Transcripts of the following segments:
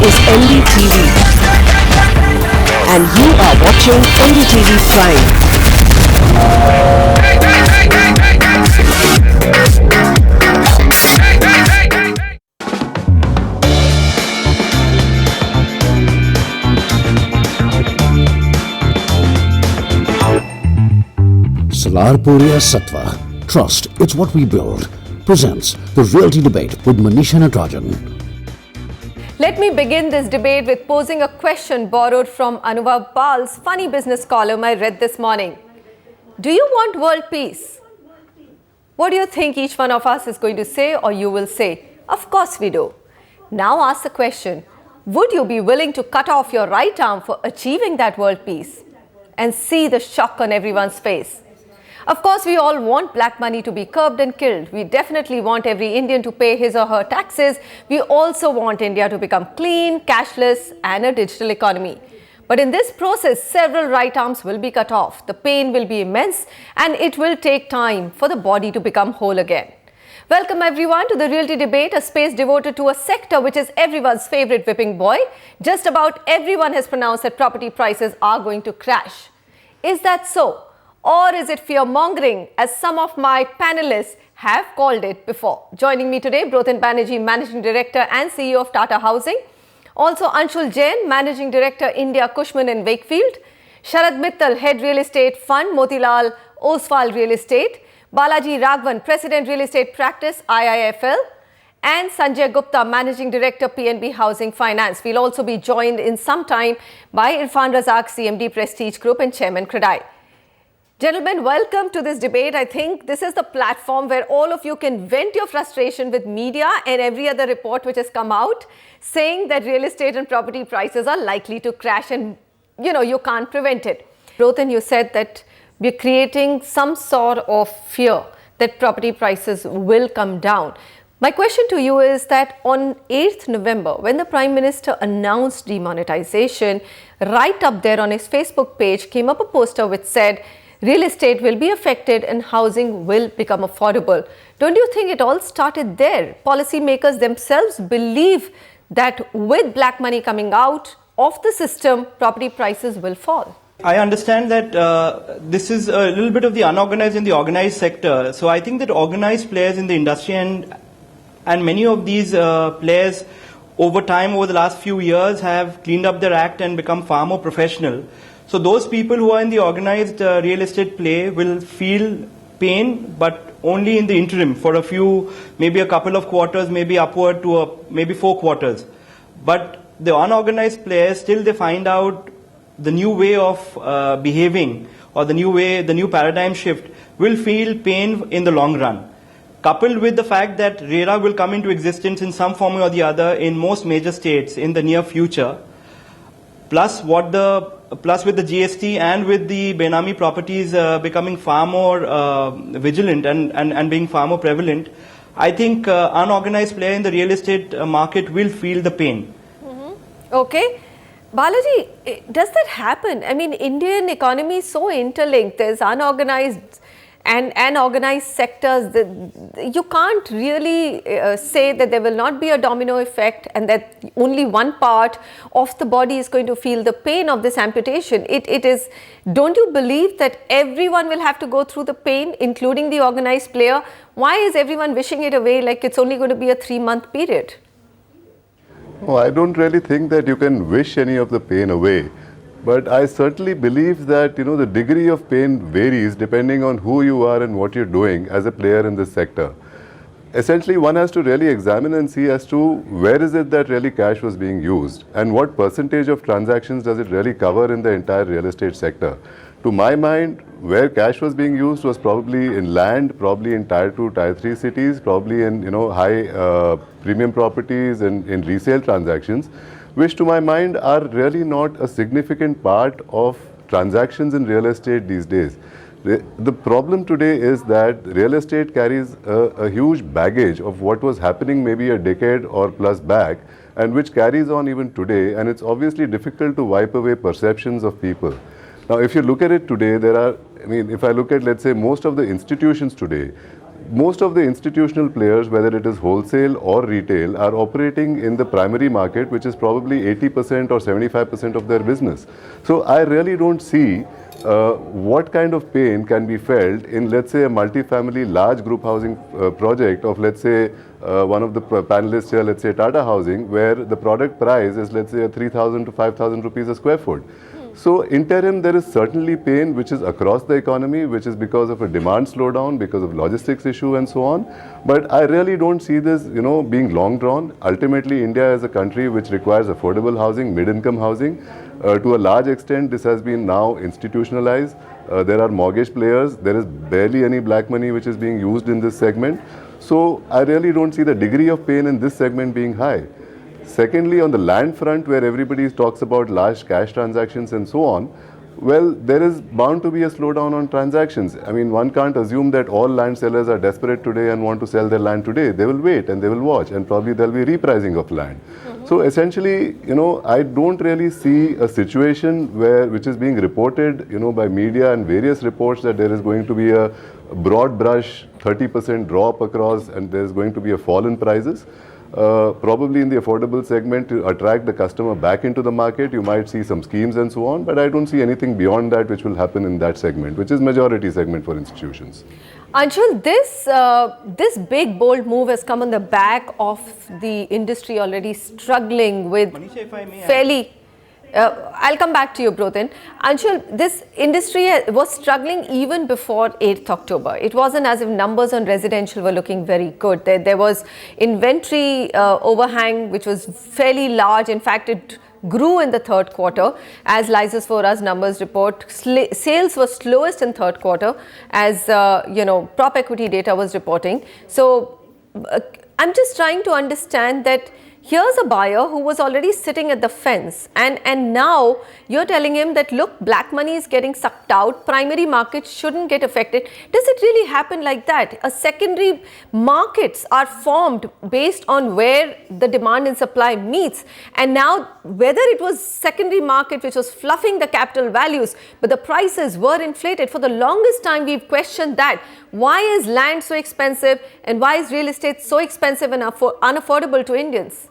is NDTV and you are watching NDTV Prime. Salarpuria Sattva, Trust, It's What We Build, presents the Realty Debate with Manisha Natarajan. Let me begin this debate with posing a question borrowed from Anubhav Pal's funny business column I read this morning. Do you want world peace? What do you think each one of us is going to say or you will say? Of course we do. Now ask the question, would you be willing to cut off your right arm for achieving that world peace? And see the shock on everyone's face. Of course, we all want black money to be curbed and killed. We definitely want every Indian to pay his or her taxes. We also want India to become clean, cashless and a digital economy. But in this process, several right arms will be cut off. The pain will be immense and it will take time for the body to become whole again. Welcome everyone to the Realty Debate, a space devoted to a sector which is everyone's favorite whipping boy. Just about everyone has pronounced that property prices are going to crash. Is that so? Or is it fear-mongering, as some of my panelists have called it before? Joining me today, Brotin Banerjee, Managing Director and CEO of Tata Housing. Also, Anshul Jain, Managing Director, India, Cushman & Wakefield. Sharad Mittal, Head Real Estate Fund, Motilal Oswal Real Estate. Balaji Raghavan, President, Real Estate Practice, IIFL. And Sanjay Gupta, Managing Director, PNB Housing Finance. We'll also be joined in some time by Irfan Razak, CMD, Prestige Group and Chairman Credai. Gentlemen, welcome to this debate. I think this is the platform where all of you can vent your frustration with media and every other report which has come out saying that real estate and property prices are likely to crash and, you can't prevent it. Brotin, you said that we're creating some sort of fear that property prices will come down. My question to you is that on 8th November, when the Prime Minister announced demonetisation, right up there on his Facebook page came up a poster which said, real estate will be affected and housing will become affordable. Don't you think it all started there? Policymakers themselves believe that with black money coming out of the system, property prices will fall. I understand that this is a little bit of the unorganized and the organized sector. So I think that organized players in the industry and many of these players over time, over the last few years, have cleaned up their act and become far more professional. So those people who are in the organized real estate play will feel pain, but only in the interim for a few, maybe a couple of quarters, maybe upward to maybe 4 quarters. But the unorganized players, till they find out the new way of behaving or the new paradigm shift, will feel pain in the long run. Coupled with the fact that RERA will come into existence in some form or the other in most major states in the near future, plus with the GST and with the Benami properties becoming far more vigilant and being far more prevalent, I think unorganized player in the real estate market will feel the pain. Okay. Balaji, does that happen? I mean, Indian economy is so interlinked. There's unorganized and organized sectors. You can't really say that there will not be a domino effect and that only one part of the body is going to feel the pain of this amputation. It is, don't you believe that everyone will have to go through the pain, including the organized player? Why is everyone wishing it away like it's only going to be a 3-month period? Oh, I don't really think that you can wish any of the pain away. But I certainly believe that, the degree of pain varies depending on who you are and what you're doing as a player in this sector. Essentially, one has to really examine and see as to where is it that really cash was being used and what percentage of transactions does it really cover in the entire real estate sector. To my mind, where cash was being used was probably in land, probably in Tier 2, Tier 3 cities, probably in, high premium properties and in resale transactions, which to my mind are really not a significant part of transactions in real estate these days. The problem today is that real estate carries a huge baggage of what was happening maybe a decade or plus back and which carries on even today, and it's obviously difficult to wipe away perceptions of people. Now, if you look at it today, if I look at, let's say, most of the institutions today, most of the institutional players, whether it is wholesale or retail, are operating in the primary market, which is probably 80% or 75% of their business. So I really don't see what kind of pain can be felt in, let's say, a multi-family large group housing project of, let's say, one of the panelists here, let's say Tata Housing, where the product price is, let's say, 3,000 to 5,000 rupees a square foot. So interim, there is certainly pain which is across the economy, which is because of a demand slowdown, because of logistics issue and so on. But I really don't see this, being long drawn. Ultimately, India is a country which requires affordable housing, mid-income housing. To a large extent, this has been now institutionalized. There are mortgage players. There is barely any black money which is being used in this segment. So I really don't see the degree of pain in this segment being high. Secondly, on the land front, where everybody talks about large cash transactions and so on, well, there is bound to be a slowdown on transactions. I mean, one can't assume that all land sellers are desperate today and want to sell their land today. They will wait and they will watch, and probably there will be repricing of land. So essentially, I don't really see a situation which is being reported, by media and various reports, that there is going to be a broad brush 30% drop across and there is going to be a fall in prices. Probably in the affordable segment, to attract the customer back into the market, you might see some schemes and so on, but I don't see anything beyond that which will happen in that segment, which is majority segment for institutions. Anshul, this big bold move has come on the back of the industry already struggling with Manisha, if I may fairly... I'll come back to you, Brotin. Anshul, this industry was struggling even before 8th October. It wasn't as if numbers on residential were looking very good. There was inventory overhang, which was fairly large. In fact, it grew in the third quarter, as Lysis Fora's numbers report. Sales were slowest in third quarter, as prop equity data was reporting. So I'm just trying to understand that here's a buyer who was already sitting at the fence, and now you're telling him that, look, black money is getting sucked out, primary markets shouldn't get affected. Does it really happen like that? Secondary markets are formed based on where the demand and supply meets, and now whether it was secondary market which was fluffing the capital values, but the prices were inflated. For the longest time, we've questioned that. Why is land so expensive, and why is real estate so expensive and unaffordable to Indians?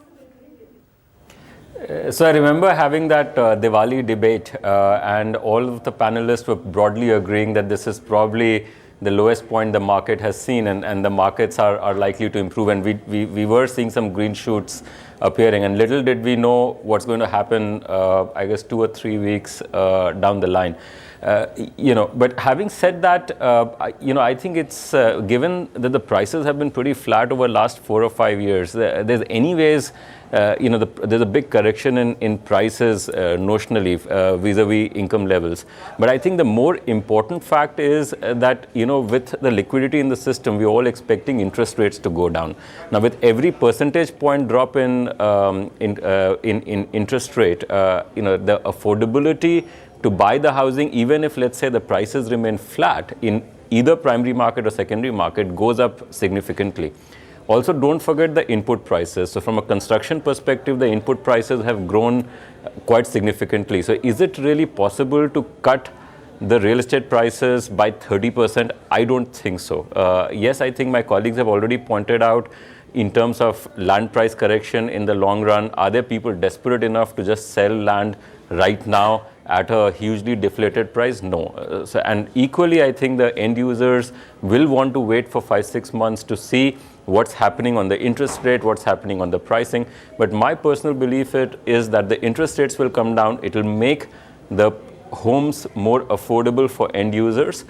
So I remember having that Diwali debate and all of the panelists were broadly agreeing that this is probably the lowest point the market has seen, and the markets are likely to improve, and we were seeing some green shoots appearing, and little did we know what's going to happen, I guess 2 or 3 weeks down the line. But having said that, I think it's given that the prices have been pretty flat over the last 4 or 5 years, there's anyways there's a big correction in prices notionally vis-a-vis income levels. But I think the more important fact is that, with the liquidity in the system, we're all expecting interest rates to go down. Now, with every percentage point drop in interest rate, the affordability to buy the housing, even if, let's say, the prices remain flat in either primary market or secondary market, goes up significantly. Also, don't forget the input prices. So from a construction perspective, the input prices have grown quite significantly. So is it really possible to cut the real estate prices by 30%? I don't think so. Yes, I think my colleagues have already pointed out, in terms of land price correction in the long run, are there people desperate enough to just sell land right now at a hugely deflated price? No. And equally, I think the end users will want to wait for 5-6 months to see what's happening on the interest rate, what's happening on the pricing. But my personal belief is that the interest rates will come down. It will make the homes more affordable for end users.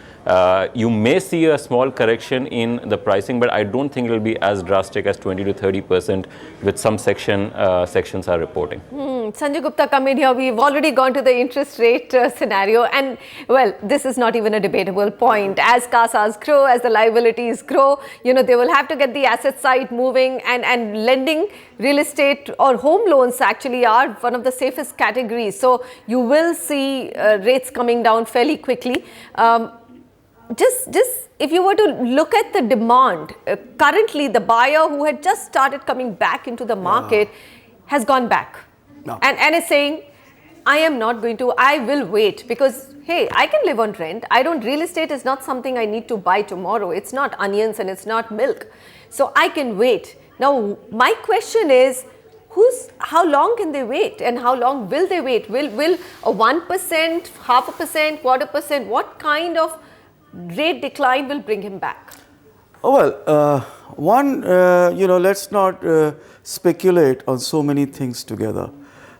You may see a small correction in the pricing, but I don't think it will be as drastic as 20 to 30%, which some sections are reporting. Sanjay Gupta, come in here. We've already gone to the interest rate scenario, and well, this is not even a debatable point. As CASAs grow, as the liabilities grow, they will have to get the asset side moving, and lending real estate or home loans actually are one of the safest categories. So you will see rates coming down fairly quickly. Just if you were to look at the demand, currently the buyer who had just started coming back into the market has gone back. No. And is saying, I am not going to, I will wait because, hey, I can live on rent. Real estate is not something I need to buy tomorrow. It's not onions and it's not milk. So I can wait. Now, my question is, how long can they wait and how long will they wait? Will a 1%, 0.5%, 1/4%, what kind of rate decline will bring him back? Oh, well, let's not speculate on so many things together.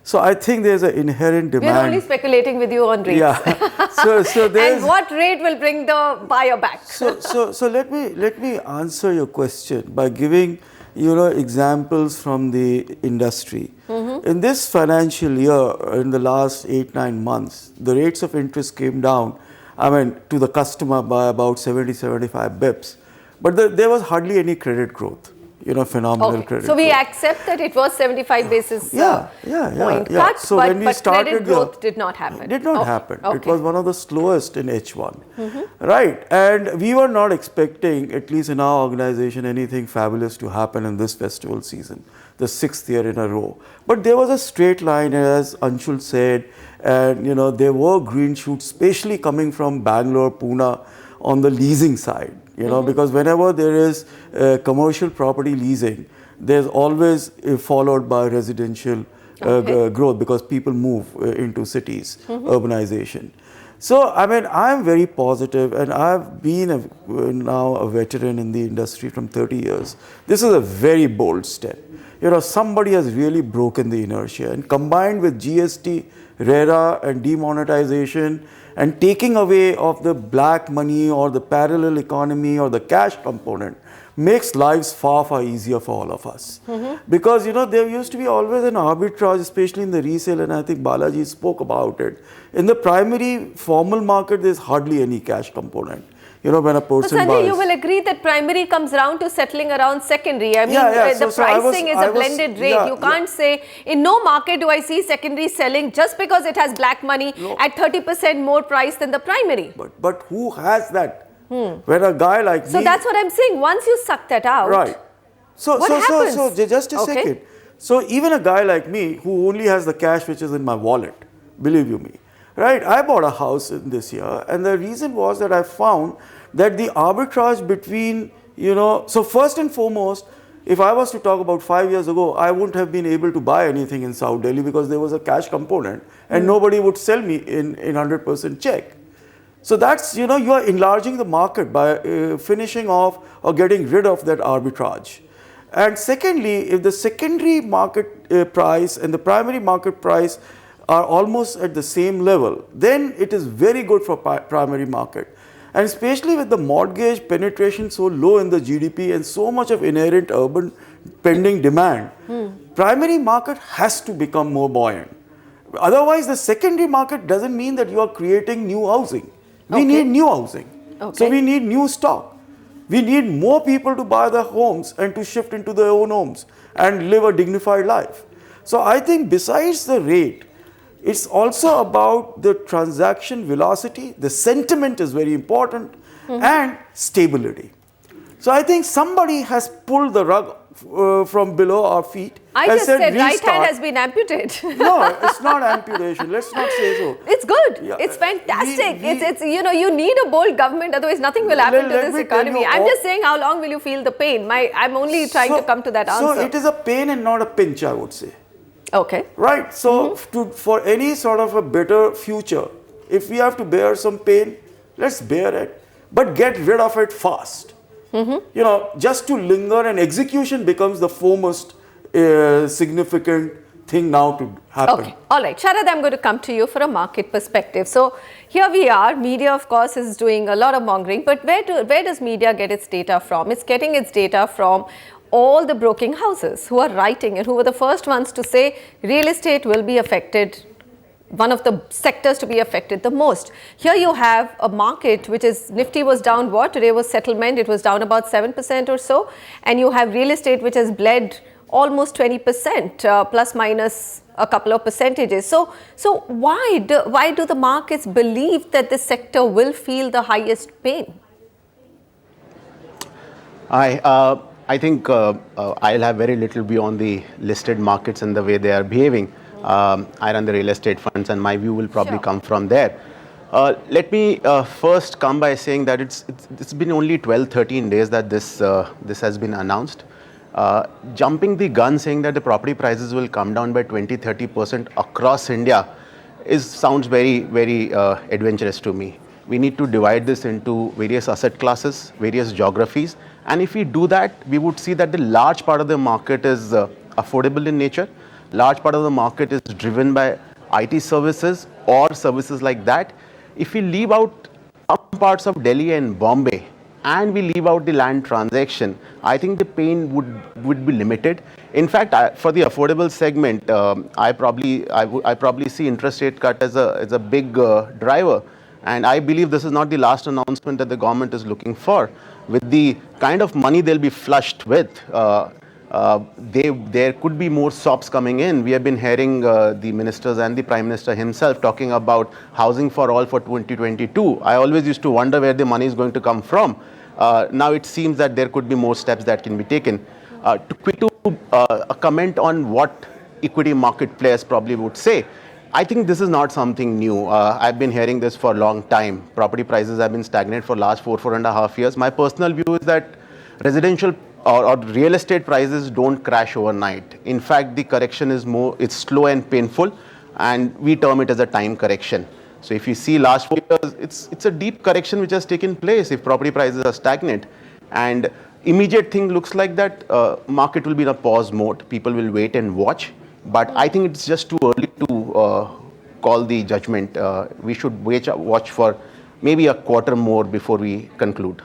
So I think there's an inherent demand. We're only speculating with you on rates. Yeah. So there's. And what rate will bring the buyer back? So let me answer your question by giving examples from the industry. In this financial year, in the last 8-9 months, the rates of interest came down, to the customer by about 70-75 bips. But there was hardly any credit growth, phenomenal credit So we growth. accept that it was 75 basis point cut, So but, when we but started credit growth did not happen. It did not happen. Okay. It was one of the slowest in H1. Right. And we were not expecting, at least in our organization, anything fabulous to happen in this festival season, the 6th year in a row. But there was a straight line, as Anshul said, and there were green shoots, especially coming from Bangalore, Pune, on the leasing side. Because whenever there is commercial property leasing, there's always followed by residential growth because people move into cities, urbanization. So, I'm very positive, and I've been now a veteran in the industry from 30 years. This is a very bold step. Somebody has really broken the inertia, and combined with GST, RERA and demonetization, and taking away of the black money or the parallel economy or the cash component makes lives far, far easier for all of us. Because, there used to be always an arbitrage, especially in the resale, and I think Balaji spoke about it. In the primary formal market, there's hardly any cash component. When a person But Sanjay, buys. you will agree that primary comes down to settling around secondary. The So I was- pricing is I a was- blended rate. yeah, You can't say, in no market do I see secondary selling just because it has black money at 30% more price than the primary. But who has that? When a guy like me. So that's what I'm saying. Once you suck that out, Right. What happens? So just a second. So even a guy like me who only has the cash which is in my wallet, believe you me, right? I bought a house in this year, and the reason was that I found that the arbitrage between, so first and foremost, if I was to talk about 5 years ago, I wouldn't have been able to buy anything in South Delhi because there was a cash component and nobody would sell me in 100% check. So that's, you are enlarging the market by finishing off or getting rid of that arbitrage. And secondly, if the secondary market price and the primary market price are almost at the same level, then it is very good for primary market. And especially with the mortgage penetration so low in the GDP and so much of inherent urban pending demand, primary market has to become more buoyant. Otherwise, the secondary market doesn't mean that you are creating new housing. We need new housing. So we need new stock. We need more people to buy their homes and to shift into their own homes and live a dignified life. So I think besides the rate, it's also about the transaction velocity, the sentiment is very important, and stability. So I think somebody has pulled the rug from below our feet. I just said right restart. hand has been amputated. No, it's not amputation. Let's not say so. It's good. Yeah. It's fantastic. It's you need a bold government, otherwise nothing will happen to this economy. I'm just saying, how long will you feel the pain? I'm only trying to come to that answer. So it is a pain and not a pinch, I would say. Okay. Right. So for any sort of a better future, if we have to bear some pain, let's bear it, but get rid of it fast. Just to linger, and execution becomes the foremost significant thing now to happen. Okay. All right. Sharad, I'm going to come to you for a market perspective. So here we are. Media, of course, is doing a lot of mongering, but where does media get its data from? It's getting its data from all the broking houses who are writing and who were the first ones to say real estate will be affected, one of the sectors to be affected the most. Here you have a market which is, Nifty was down what? Today was settlement, it was down about 7% or so. And you have real estate which has bled almost 20%, plus minus a couple of percentages. So why do the markets believe that this sector will feel the highest pain? I think I'll have very little view on the listed markets and the way they are behaving. I run the real estate funds, and my view will probably Sure. come from there. Let me first come by saying that it's been only 12, 13 days that this has been announced. Jumping the gun saying that the property prices will come down by 20, 30% across India sounds very, very adventurous to me. We need to divide this into various asset classes, various geographies, and if we do that, we would see that the large part of the market is affordable in nature. Large part of the market is driven by IT services or services like that. If we leave out some parts of Delhi and Bombay, and we leave out the land transaction, I think the pain would be limited. In fact, for the affordable segment, I probably see interest rate cut as a big driver, and I believe this is not the last announcement that the government is looking for. With the kind of money they'll be flushed with, there could be more SOPs coming in. We have been hearing the ministers and the Prime Minister himself talking about housing for all for 2022. I always used to wonder where the money is going to come from. Now it seems that there could be more steps that can be taken. A comment on what equity market players probably would say. I think this is not something new. I've been hearing this for a long time. Property prices have been stagnant for last 4.5 years. My personal view is that residential or real estate prices don't crash overnight. In fact, the correction is it's slow and painful, and we term it as a time correction. So if you see last 4 years, it's a deep correction which has taken place if property prices are stagnant. And immediate thing looks like that market will be in a pause mode. People will wait and watch. But I think it's just too early to call the judgment. We should watch for maybe a quarter more before we conclude.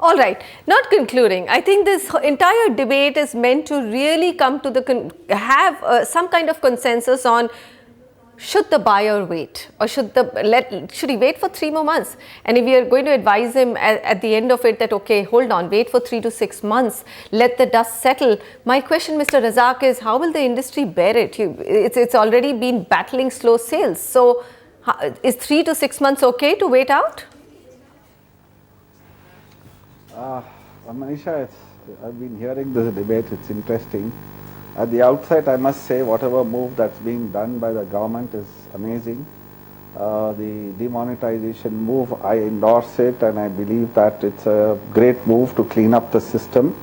All right, not concluding. I think this entire debate is meant to really come to have some kind of consensus on should the buyer wait, or should he wait for 3 more months? And if we are going to advise him at the end of it that, okay, hold on, wait for 3 to 6 months, let the dust settle. My question, Mr. Razak, is how will the industry bear it? It's already been battling slow sales. So is 3 to 6 months okay to wait out? Manisha, I've been hearing this debate, it's interesting. At the outset, I must say whatever move that's being done by the government is amazing. The demonetisation move, I endorse it, and I believe that it's a great move to clean up the system.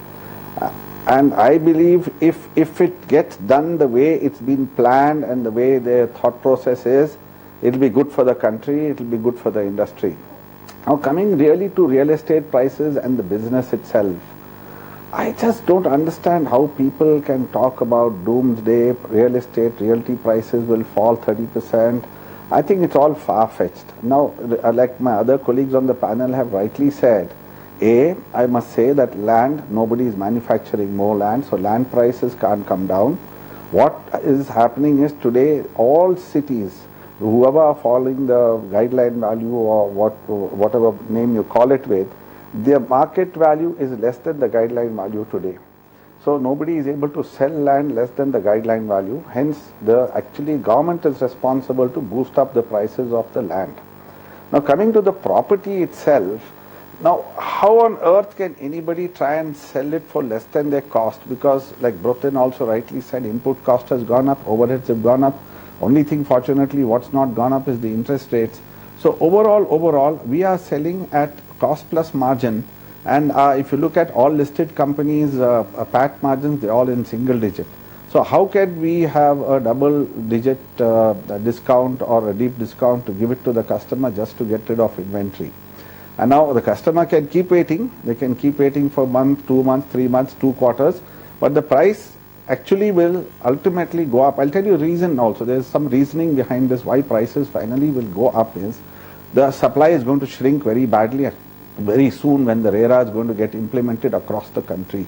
And I believe if it gets done the way it's been planned and the way their thought process is, it'll be good for the country, it'll be good for the industry. Now coming really to real estate prices and the business itself, I just don't understand how people can talk about doomsday, real estate, realty prices will fall 30%. I think it's all far-fetched. Now, like my other colleagues on the panel have rightly said, I must say that land, nobody is manufacturing more land, so land prices can't come down. What is happening is today, all cities, whoever are following the guideline value or whatever name you call it with, their market value is less than the guideline value today. So nobody is able to sell land less than the guideline value. Hence, actually government is responsible to boost up the prices of the land. Now coming to the property itself, now how on earth can anybody try and sell it for less than their cost? Because like Broten also rightly said, input cost has gone up, overheads have gone up. Only thing fortunately what's not gone up is the interest rates. So overall we are selling at cost plus margin, and if you look at all listed companies PAT margins, they're all in single digit. So how can we have a double digit discount or a deep discount to give it to the customer just to get rid of inventory? And now the customer can keep waiting, they can keep waiting for a month, 2 months, 3 months, 2 quarters, but the price actually will ultimately go up. I'll tell you a reason also. There's some reasoning behind this why prices finally will go up is the supply is going to shrink very badly very soon when the RERA is going to get implemented across the country.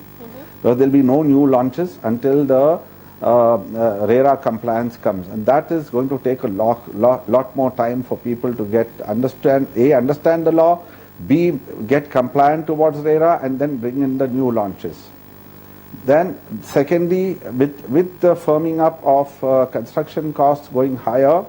Because there'll be no new launches until the RERA compliance comes, and that is going to take a lot more time for people to understand the law, B, get compliant towards RERA, and then bring in the new launches. Then secondly, with the firming up of construction costs going higher,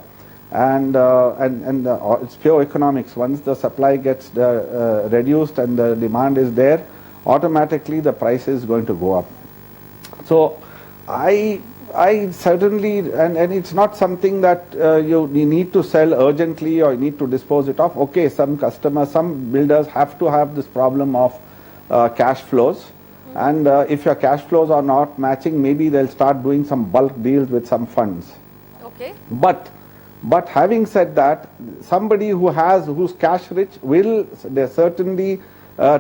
and it's pure economics. Once the supply gets reduced and the demand is there, automatically the price is going to go up. So I I certainly, and it's not something that you need to sell urgently or you need to dispose it off. Okay, some customers, some builders have to have this problem of cash flows. And if your cash flows are not matching, maybe they'll start doing some bulk deals with some funds. Okay. But having said that, somebody who's cash rich will they certainly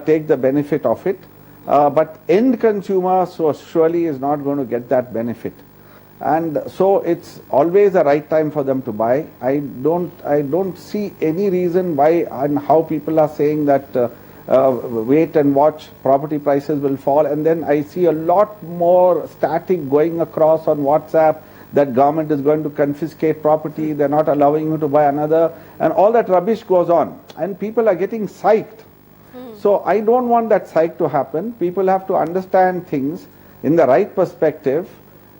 take the benefit of it. But end consumer so surely is not going to get that benefit. And so it's always the right time for them to buy. I don't see any reason why and how people are saying that wait and watch, property prices will fall. And then I see a lot more static going across on WhatsApp that government is going to confiscate property, they're not allowing you to buy another, and all that rubbish goes on. And people are getting psyched. So I don't want that psych to happen. People have to understand things in the right perspective.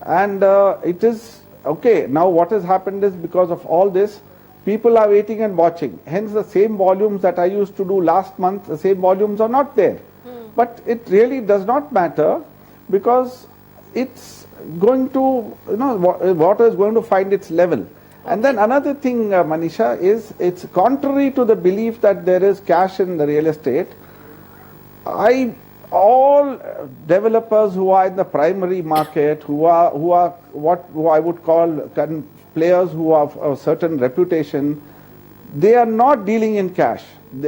And it is, okay, now what has happened is because of all this, people are waiting and watching. Hence the same volumes that I used to do last month, the same volumes are not there. But it really does not matter because it's going to, water is going to find its level. And then another thing, Manisha, is it's contrary to the belief that there is cash in the real estate. All developers who are in the primary market, who are who I would call players who have a certain reputation, they are not dealing in cash.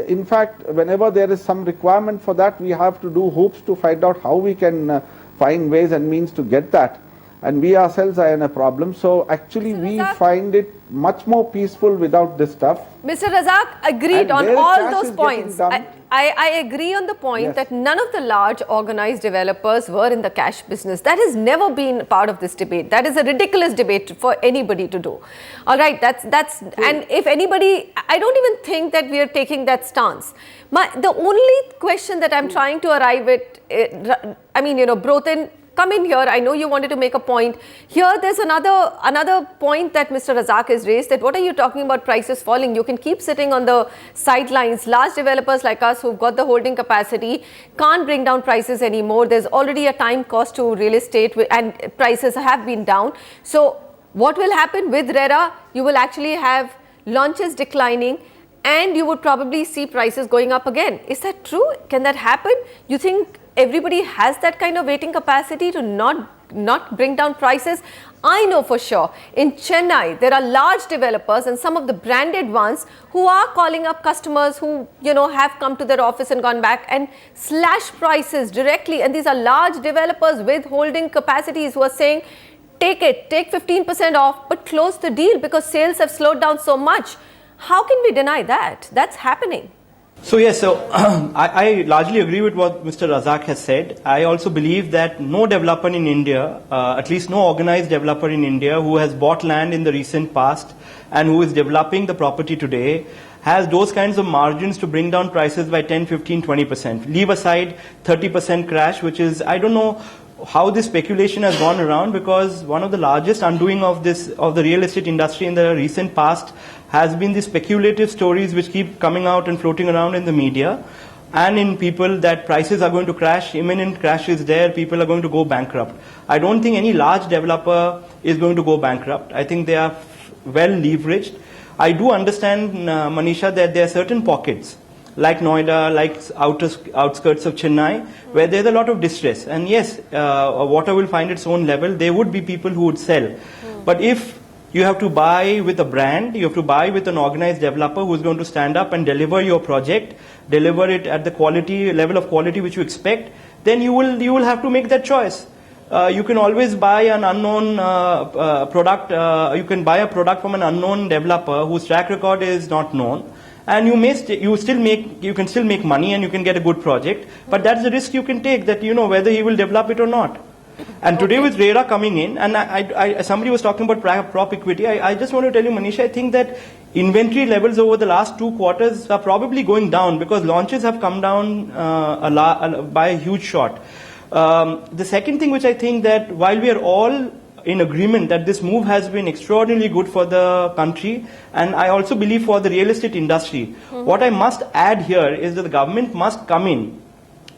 In fact, whenever there is some requirement for that, we have to do hoops to find out how we can find ways and means to get that. And we ourselves are in a problem. So actually we find it much more peaceful without this stuff. Mr. Razak agreed on all those points. I agree on the point that none of the large organized developers were in the cash business. That has never been part of this debate. That is a ridiculous debate for anybody to do. All right, and if anybody, I don't even think that we are taking that stance. The only question that I'm trying to arrive at, Broten, come in here. I know you wanted to make a point. Here, there's another point that Mr. Razak has raised, that what are you talking about prices falling? You can keep sitting on the sidelines. Large developers like us who've got the holding capacity can't bring down prices anymore. There's already a time cost to real estate and prices have been down. So what will happen with RERA? You will actually have launches declining and you would probably see prices going up again. Is that true? Can that happen? You think everybody has that kind of waiting capacity to not bring down prices? I know for sure in Chennai there are large developers and some of the branded ones who are calling up customers who have come to their office and gone back and slash prices directly. And these are large developers with holding capacities who are saying, take 15% off, but close the deal because sales have slowed down so much. How can we deny that? That's happening. So yes, I largely agree with what Mr. Razak has said. I also believe that no developer in India, at least no organized developer in India who has bought land in the recent past and who is developing the property today has those kinds of margins to bring down prices by 10, 15, 20%. Leave aside 30% crash, which is, I don't know how this speculation has gone around, because one of the largest undoing of the real estate industry in the recent past has been the speculative stories which keep coming out and floating around in the media and in people that prices are going to crash, imminent crash is there, people are going to go bankrupt. I don't think any large developer is going to go bankrupt. I think they are well leveraged. I do understand, Manisha, that there are certain pockets like Noida, like outskirts of Chennai, where there's a lot of distress. And yes, water will find its own level. There would be people who would sell. But if you have to buy with a brand, you have to buy with an organized developer who's going to stand up and deliver your project, deliver it at the level of quality which you expect, then you will have to make that choice. You can always buy an unknown product. You can buy a product from an unknown developer whose track record is not known. And you can still make money and you can get a good project, but that's the risk you can take, that whether he will develop it or not. And today with RERA coming in, and somebody was talking about prop equity, I just want to tell you, Manisha, I think that inventory levels over the last 2 quarters are probably going down because launches have come down by a huge shot. The second thing which I think that while we are all in agreement that this move has been extraordinarily good for the country, and I also believe for the real estate industry. What I must add here is that the government must come in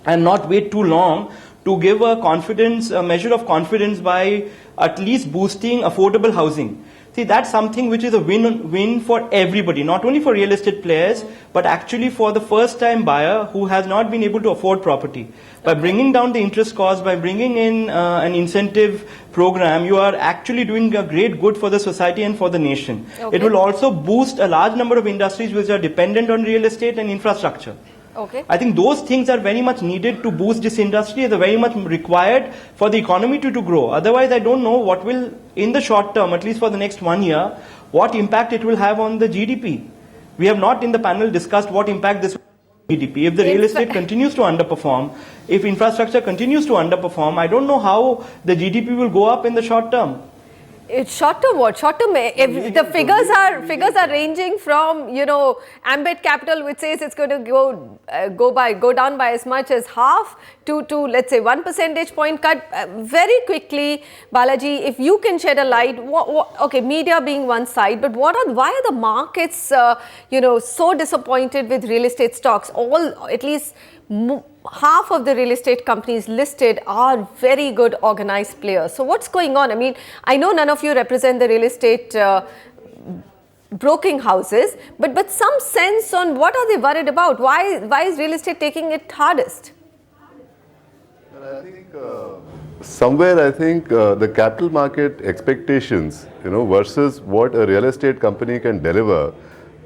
and not wait too long to give a measure of confidence by at least boosting affordable housing. See, that's something which is a win-win for everybody, not only for real estate players, but actually for the first-time buyer who has not been able to afford property. By bringing down the interest cost, by bringing in an incentive program, you are actually doing a great good for the society and for the nation. Okay. It will also boost a large number of industries which are dependent on real estate and infrastructure. Okay. I think those things are very much needed to boost this industry, are very much required for the economy to grow. Otherwise, I don't know what will, in the short term, at least for the next 1 year, what impact it will have on the GDP. We have not in the panel discussed what impact this will have on GDP. If the real estate continues to underperform, if infrastructure continues to underperform, I don't know how the GDP will go up in the short term. It's short term what? Short term, the figures are ranging from, Ambit Capital, which says it's going to go down by as much as half to let's say 1 percentage point cut. Very quickly, Balaji, if you can shed a light, okay, media being one side, but why are the markets so disappointed with real estate stocks? At least half of the real estate companies listed are very good organized players. So what's going on? I mean, I know none of you represent the real estate broking houses, but some sense on what are they worried about? Why is real estate taking it hardest? I think somewhere the capital market expectations, versus what a real estate company can deliver,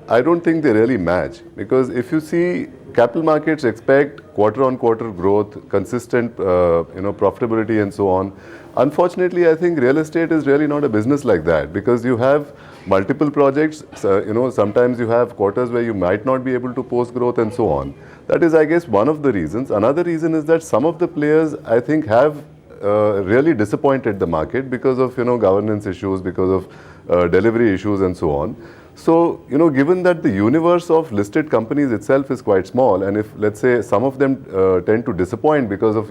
I don't think they really match, because if you see, capital markets expect quarter-on-quarter growth, consistent, profitability and so on. Unfortunately, I think real estate is really not a business like that, because you have multiple projects. Sometimes you have quarters where you might not be able to post growth and so on. That is, I guess, one of the reasons. Another reason is that some of the players, I think, have really disappointed the market because of governance issues, because of delivery issues and so on. So, given that the universe of listed companies itself is quite small, and if, let's say, some of them tend to disappoint because of,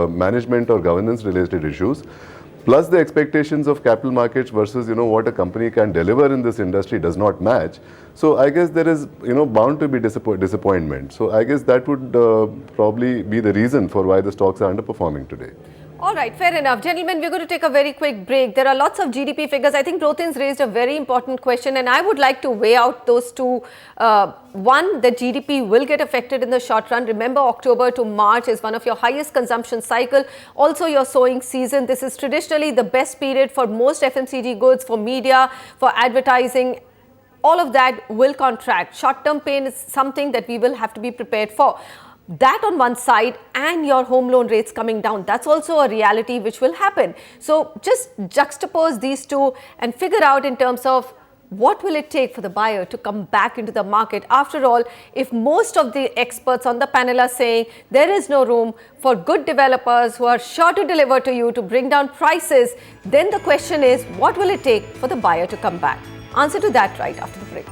management or governance related issues, plus the expectations of capital markets versus, what a company can deliver in this industry does not match. So, I guess there is, bound to be disappointment. So, I guess that would probably be the reason for why the stocks are underperforming today. All right, fair enough. Gentlemen, we're going to take a very quick break. There are lots of GDP figures. I think Protin's raised a very important question, and I would like to weigh out those two. One, the GDP will get affected in the short run. Remember, October to March is one of your highest consumption cycle. Also, your sowing season. This is traditionally the best period for most FMCG goods, for media, for advertising. All of that will contract. Short-term pain is something that we will have to be prepared for. That on one side, and your home loan rates coming down, that's also a reality which will happen. So just juxtapose these two and figure out in terms of what will it take for the buyer to come back into the market. After all, if most of the experts on the panel are saying there is no room for good developers who are sure to deliver to you to bring down prices, then the question is, what will it take for the buyer to come back? Answer to that right after the break.